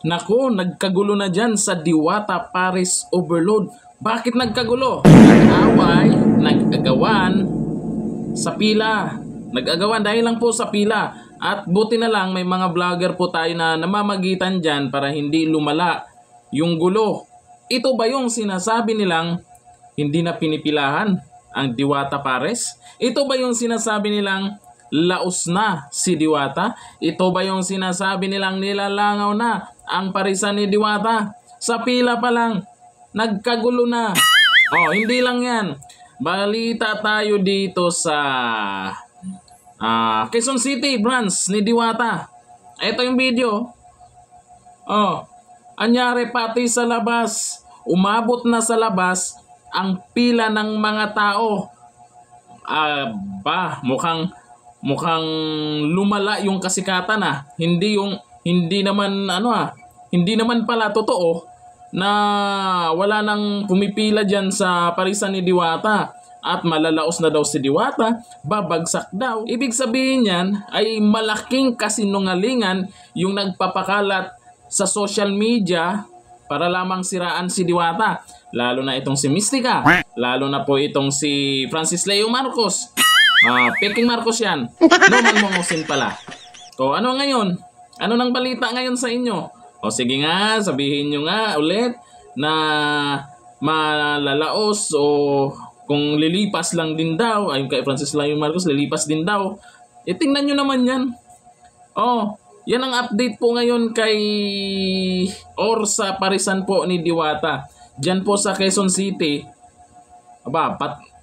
Naku, nagkagulo na dyan sa Diwata Paris Overload. Bakit nagkagulo? Nag-away, nag-agawan sa pila. Nag-agawan dahil lang po sa pila. At buti na lang may mga vlogger po tayo na namamagitan dyan para hindi lumala yung gulo. Ito ba yung sinasabi nilang hindi na pinipilahan ang Diwata Pares? Ito ba yung sinasabi nilang laos na si Diwata? Ito ba yung sinasabi nilang nilalangaw na ang parisan ni Diwata? Sa pila pa lang, nagkagulo na. Oh, hindi lang yan. Balita tayo dito sa Quezon City branch ni Diwata. Ito yung video. Oh, anyari pati sa labas. Umabot na sa labas ang pila ng mga tao. Mukhang lumala yung kasikatan hindi naman pala totoo na wala nang pumipila diyan sa parisan ni Diwata at malalaos na daw si Diwata, babagsak daw. Ibig sabihin niyan ay malaking kasinungalingan yung nagpapakalat sa social media para lamang siraan si Diwata. Lalo na itong si Mystica, lalo na po itong si Francis Leo Marcos. Peking Marcos yan. Norman Mongosin pala. O ano ngayon? Ano nang balita ngayon sa inyo? O sige nga, sabihin nyo nga ulit na malalaos o kung lilipas lang din daw, ayon kay Francis Leo Marcos, lilipas din daw. Tingnan nyo naman yan. Yan ang update po ngayon kay sa parisan po ni Diwata. Diyan po sa Quezon City.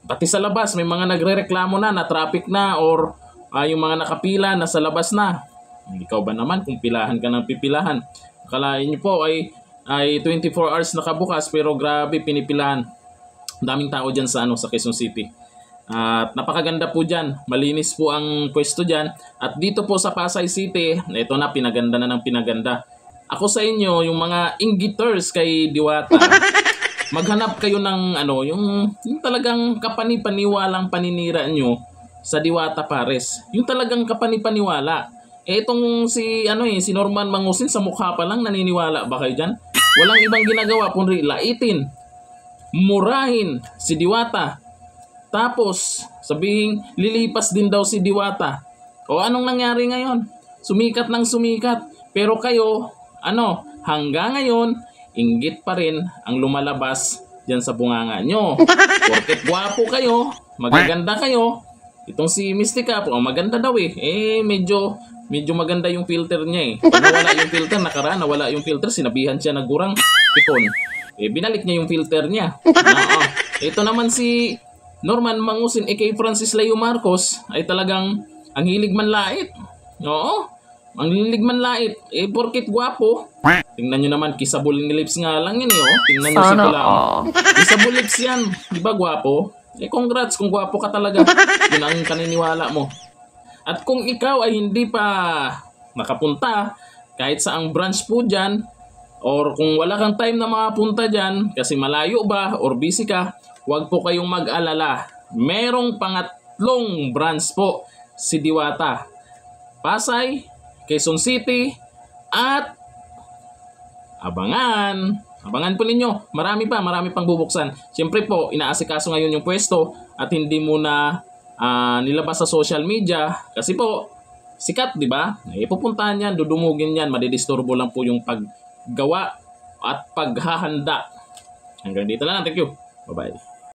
Pati sa labas may mga nagrereklamo na traffic na or yung mga nakapila na sa labas na. Ikaw ba naman kung pilahan ka ng pipilahan? Akalain niyo po ay 24 hours nakabukas pero grabe pinipilahan. Daming tao diyan sa Quezon City. At napakaganda po diyan. Malinis po ang pwesto diyan. At dito po sa Pasay City, ito na pinaganda na ng pinaganda. Ako sa inyo, yung mga inggiters kay Diwata, maghanap kayo ng yung talagang kapanipaniwalang paninira nyo sa Diwata Pares. Yung talagang kapanipaniwala. Itong si Norman Mangusin sa mukha pa lang naniniwala ba kayo diyan? Walang ibang ginagawa kundi laitin, murahin si Diwata. Tapos sabihin lilipas din daw si Diwata. O anong nangyari ngayon? Sumikat ng sumikat. Pero kayo, hanggang ngayon, inggit pa rin ang lumalabas dyan sa bunganga nyo. Porket gwapo kayo, magaganda kayo. Itong si Mystica po, maganda daw medyo maganda yung filter niya Pag nawala yung filter, nawala yung filter, sinabihan siya na gurang pikon. Binalik niya yung filter niya. Ito naman si Norman Mangusin, aka Francis Leo Marcos, ay talagang ang hilig manlait. Oo, ang hilig manlait. Porket gwapo. Tingnan nyo naman, kissable ni lips nga lang yan Tingnan nyo si Kulang. Kissable lips yan. Di ba gwapo? Congrats kung gwapo ka talaga. Yun ang kaniniwala mo. At kung ikaw ay hindi pa nakapunta kahit saang branch po dyan, or kung wala kang time na makapunta dyan kasi malayo ba or busy ka, huwag po kayong mag-alala. Merong pangatlong branch po si Diwata. Pasay, Quezon City, at Abangan po ninyo. Marami pang bubuksan. Siyempre po, inaasikaso ngayon yung pwesto at hindi muna nilabas sa social media kasi po sikat, di ba? Pupuntahan yan, dudumugin yan, madidisturbo lang po yung paggawa at paghahanda. Hanggang dito lang. Thank you. Bye-bye.